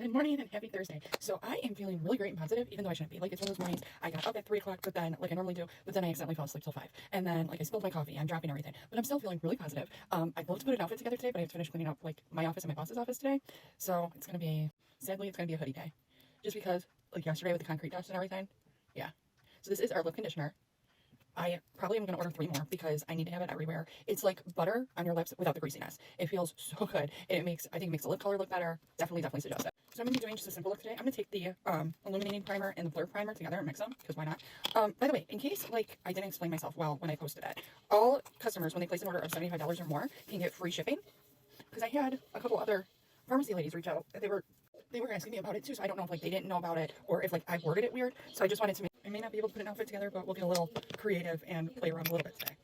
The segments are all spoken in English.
Good morning and happy Thursday. So I am feeling really great and positive, even though I shouldn't be. Like, it's one of those mornings I got up at 3 o'clock, but then, like I normally do, but then I accidentally fell asleep till 5. And then, like, I spilled my coffee. I'm dropping everything. But I'm still feeling really positive. I'd love to put an outfit together today, but I have to finish cleaning up, like, my office and my boss's office today. So it's going to be, sadly, it's going to be a hoodie day. Just because, like, yesterday with the concrete dust and everything. Yeah. So this is our lip conditioner. I probably am going to order 3 more because I need to have it everywhere. It's like butter on your lips without the greasiness. It feels so good. And I think it makes the lip color look better. Definitely suggest it. So I'm going to be doing just a simple look today. I'm going to take the illuminating primer and the blur primer together and mix them, because why not? By the way, in case, like, I didn't explain myself well when I posted it, all customers, when they place an order of $75 or more, can get free shipping. Because I had a couple other pharmacy ladies reach out. They were asking me about it too, so I don't know if, like, they didn't know about it or if, like, I worded it weird. So I just wanted to I may not be able to put an outfit together, but we'll get a little creative and play around a little bit today.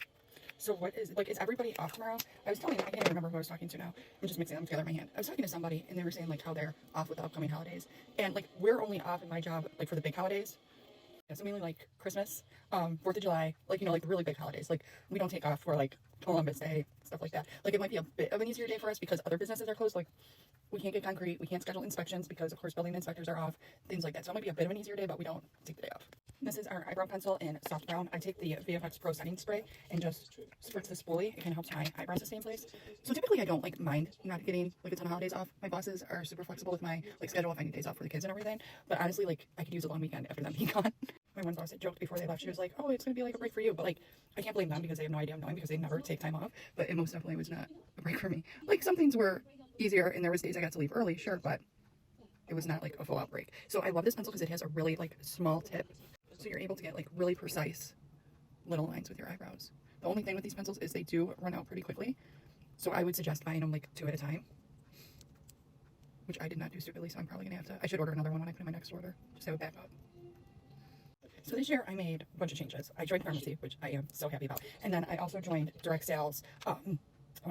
So is everybody off tomorrow? I was telling, I can't even remember who I was talking to now. I'm just mixing them together in my hand. I was talking to somebody, and they were saying, like, how they're off with the upcoming holidays. And, like, we're only off in my job, like, for the big holidays. Yeah, so mainly, like, Christmas, 4th of July, like, you know, like, the really big holidays. Like, we don't take off for, like, Columbus Day, stuff like that. Like, it might be a bit of an easier day for us because other businesses are closed. Like, we can't get concrete, we can't schedule inspections because, of course, building inspectors are off, things like that. So it might be a bit of an easier day, but we don't take the day off. This is our eyebrow pencil in soft brown. I take the VFX Pro setting spray and just spritz the spoolie. It kind of helps my eyebrows to stay in place. So typically I don't, like, mind not getting, like, a ton of holidays off. My bosses are super flexible with my, like, schedule if I need days off for the kids and everything. But honestly, like, I could use a long weekend after them being gone. My one boss had joked before they left. She was like, oh, it's going to be like a break for you. But, like, I can't blame them because they have no idea of knowing because they never take time off. But it most definitely was not a break for me. Like, some things were easier and there was days I got to leave early, sure, but it was not, like, a full out break. So I love this pencil because it has a really, like, small tip. So you're able to get, like, really precise little lines with your eyebrows. The only thing with these pencils is they do run out pretty quickly. So I would suggest buying them, like, 2 at a time. Which I did not do stupidly, so I'm probably going to have to... I should order another one when I put in my next order. Just have it back up. So this year I made a bunch of changes. I joined pharmacy, which I am so happy about. And then I also joined direct sales. I want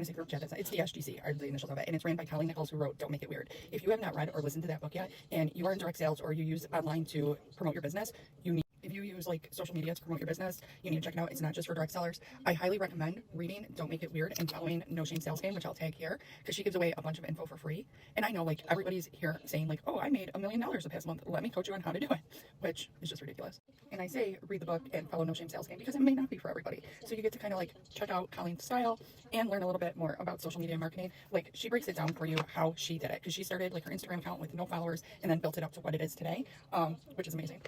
to say group chat. It's the SGC, are the initials of it, and it's ran by Colleen Nichols, who wrote Don't Make It Weird. If you have not read or listened to that book yet, and you are in direct sales or you use online to promote your business, if you use, like, social media to promote your business, you need to check it out. It's not just for direct sellers. I highly recommend reading Don't Make It Weird and following No Shame Sales Game, which I'll tag here, because she gives away a bunch of info for free. And I know, like, everybody's here saying, like, oh, I made $1 million the past month. Let me coach you on how to do it, which is just ridiculous. And I say read the book and follow No Shame Sales Game because it may not be for everybody. So you get to kind of, like, check out Colleen's style and learn a little bit more about social media marketing. Like, she breaks it down for you how she did it, because she started, like, her Instagram account with no followers and then built it up to what it is today, which is amazing.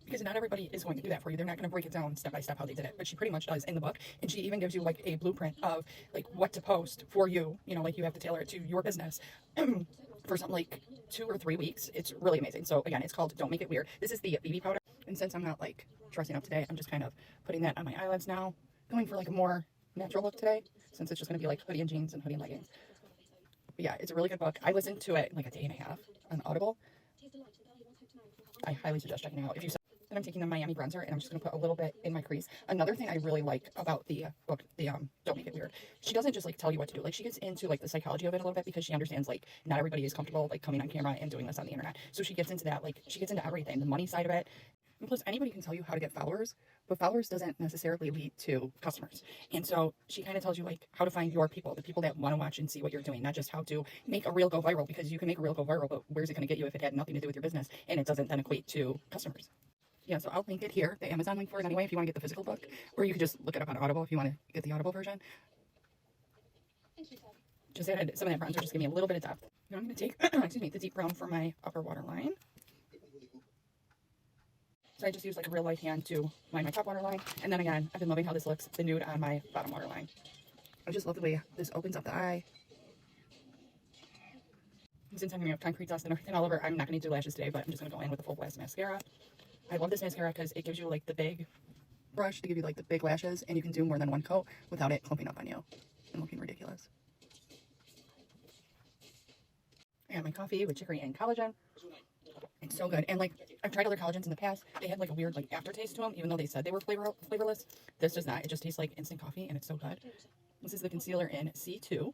Because not everybody is going to do that for you. They're not going to break it down step by step how they did it, but she pretty much does in the book. And she even gives you, like, a blueprint of, like, what to post for you. You know, like, you have to tailor it to your business for something like 2 or 3 weeks. It's really amazing. So again, it's called Don't Make It Weird. This is the BB powder. And since I'm not, like, dressing up today, I'm just kind of putting that on my eyelids now. Going for, like, a more natural look today, since it's just going to be, like, hoodie and jeans and hoodie and leggings. But yeah, it's a really good book. I listened to it in, like, a day and a half on Audible. I highly suggest checking it out. Then I'm taking the Miami bronzer and I'm just going to put a little bit in my crease. Another thing I really like about the book, Don't Make It Weird, she doesn't just, like, tell you what to do. Like, she gets into, like, the psychology of it a little bit because she understands, like, not everybody is comfortable, like, coming on camera and doing this on the internet. So she gets into that, like, she gets into everything, the money side of it. And plus, anybody can tell you how to get followers, but followers doesn't necessarily lead to customers. And so she kind of tells you, like, how to find your people, the people that want to watch and see what you're doing, not just how to make a reel go viral, because you can make a reel go viral, but where's it going to get you if it had nothing to do with your business and it doesn't then equate to customers? Yeah, so I'll link it here, the Amazon link for it anyway, if you want to get the physical book, or you could just look it up on Audible if you want to get the Audible version. Just added some of that bronzer, just give me a little bit of depth. Now I'm going to take, excuse me, the deep brown for my upper waterline. So I just use, like, a real light hand to line my top waterline, and then again, I've been loving how this looks, the nude on my bottom waterline. I just love the way this opens up the eye. Since I'm going to have concrete dust and everything all over, I'm not going to do lashes today, but I'm just going to go in with a full blast mascara. I love this mascara because it gives you, like, the big brush to give you, like, the big lashes, and you can do more than one coat without it clumping up on you and looking ridiculous. I got my coffee with chicory and collagen. It's so good. And, like, I've tried other collagens in the past. They had, like, a weird, like, aftertaste to them, even though they said they were flavorless. This does not. It just tastes like instant coffee, and it's so good. This is the concealer in C2.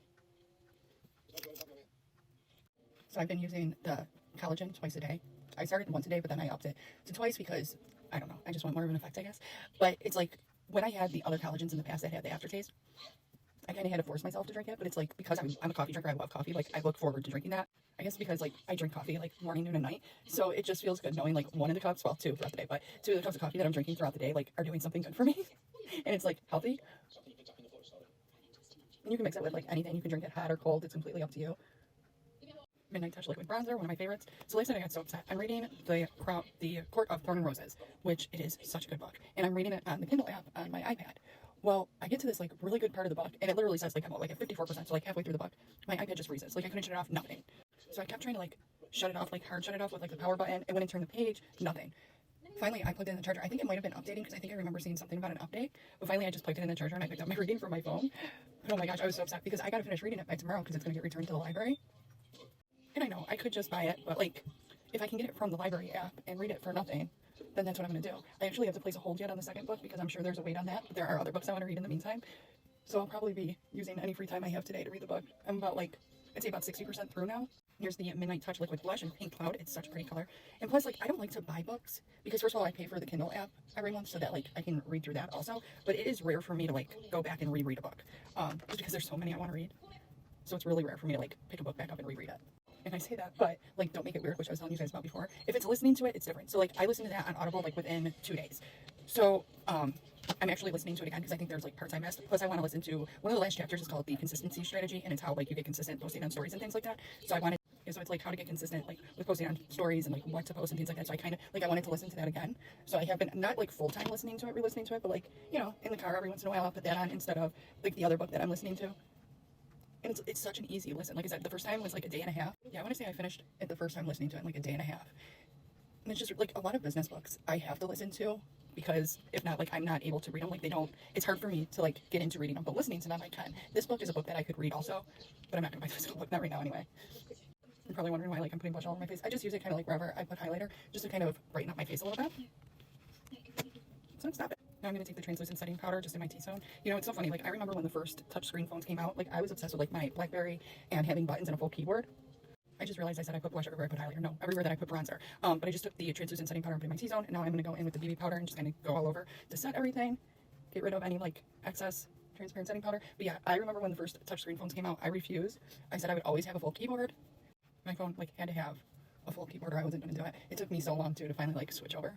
So I've been using the collagen twice a day. I started once a day, but then I upped it to twice because, I don't know, I just want more of an effect, I guess. But it's like, when I had the other collagens in the past that had the aftertaste, I kind of had to force myself to drink it, but it's like because I'm a coffee drinker, I love coffee. Like I look forward to drinking that. I guess because like I drink coffee like morning, noon, and night, so it just feels good knowing like one of the cups, well, two throughout the day, but two of the cups of coffee that I'm drinking throughout the day like are doing something good for me, and it's like healthy. And you can mix it with like anything. You can drink it hot or cold. It's completely up to you. Midnight Touch Liquid Bronzer, one of my favorites. So last night I got so upset. I'm reading the Court of Thorn and Roses, which it is such a good book, and I'm reading it on the Kindle app on my iPad. Well, I get to this like really good part of the book, and it literally says like I'm like at 54%. So like halfway through the book, my iPad just freezes. Like I couldn't shut it off, nothing. So I kept trying to like shut it off, like hard shut it off with like the power button, and when it turned the page, nothing. Finally, I plugged it in the charger. I think it might have been updating because I think I remember seeing something about an update. But finally, I just plugged it in the charger and I picked up my reading from my phone. And oh my gosh, I was so upset because I got to finish reading it by tomorrow because it's going to get returned to the library. And I know I could just buy it, but like if I can get it from the library app and read it for nothing, then that's what I'm going to do. I actually have to place a hold yet on the second book because I'm sure there's a wait on that. But there are other books I want to read in the meantime. So I'll probably be using any free time I have today to read the book. I'm about like, I'd say about 60% through now. Here's the Midnight Touch Liquid Blush in Pink Cloud. It's such a pretty color. And plus, like, I don't like to buy books because, first of all, I pay for the Kindle app every month so that, like, I can read through that also. But it is rare for me to, like, go back and reread a book just because there's so many I want to read. So it's really rare for me to, like, pick a book back up and reread it. And I say that, but, like, don't make it weird, which I was telling you guys about before. If it's listening to it, it's different. So, like, I listened to that on Audible, like, within 2 days. So, I'm actually listening to it again because I think there's like parts I missed. Plus, I want to listen to one of the last chapters is called the consistency strategy, and it's how like you get consistent posting on stories and things like that. So I wanted, so it's like how to get consistent like with posting on stories and like what to post and things like that. So I kind of like I wanted to listen to that again. So I have been not like full time listening to it, re-listening to it, but like you know in the car every once in a while I'll put that on instead of like the other book that I'm listening to. And it's such an easy listen. Like I said, the first time was like a day and a half. Yeah, I want to say I finished it the first time listening to it in like a day and a half. And it's just like a lot of business books I have to listen to because if not, like I'm not able to read them. Like they don't, it's hard for me to like get into reading them, but listening to them I can. This book is a book that I could read also, but I'm not gonna buy this book, not right now anyway. You're probably wondering why like I'm putting blush all over my face. I just use it kind of like wherever I put highlighter, just to kind of brighten up my face a little bit. So stop it. Now I'm gonna take the translucent setting powder just in my T-zone. You know, it's so funny, like I remember when the first touchscreen phones came out, like I was obsessed with like my BlackBerry and having buttons and a full keyboard. I just realized I said I put blush everywhere I put highlighter. No, everywhere that I put bronzer. But I just took the translucent setting powder and put in my T-zone, and now I'm going to go in with the BB powder and just kind of go all over to set everything, get rid of any like excess transparent setting powder. But yeah, I remember when the first touchscreen phones came out, I refused. I said I would always have a full keyboard. My phone like had to have a full keyboard or I wasn't going to do it. It took me so long too to finally like switch over.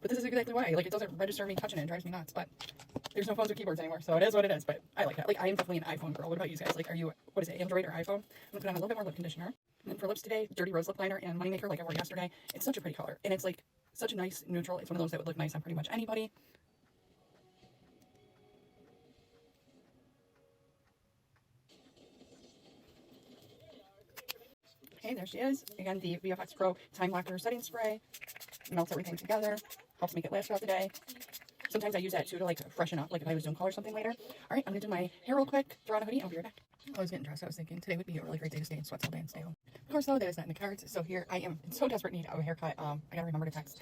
But this is exactly why. Like it doesn't register me touching it. It drives me nuts. But there's no phones with keyboards anymore, so it is what it is. But I like that. Like I am definitely an iPhone girl. What about you guys? Like are you, what is it, Android or iPhone? I'm gonna put on a little bit more lip conditioner. And then for lips today, Dirty Rose Lip Liner and Moneymaker like I wore yesterday. It's such a pretty color. And it's like such a nice neutral. It's one of those that would look nice on pretty much anybody. Okay, there she is. Again, the VFX Pro Time Locker Setting Spray. Melts everything together. Helps make it last throughout the day. Sometimes I use that too to like freshen up, like if I have a Zoom call or something later. All right, I'm gonna do my hair real quick, throw on a hoodie, and I'll be right back. I was getting dressed. I was thinking today would be a really great day to stay in sweats all day and stay home. Of course, though, that is not in the cards. So here I am in so desperate need of a haircut. I gotta remember to text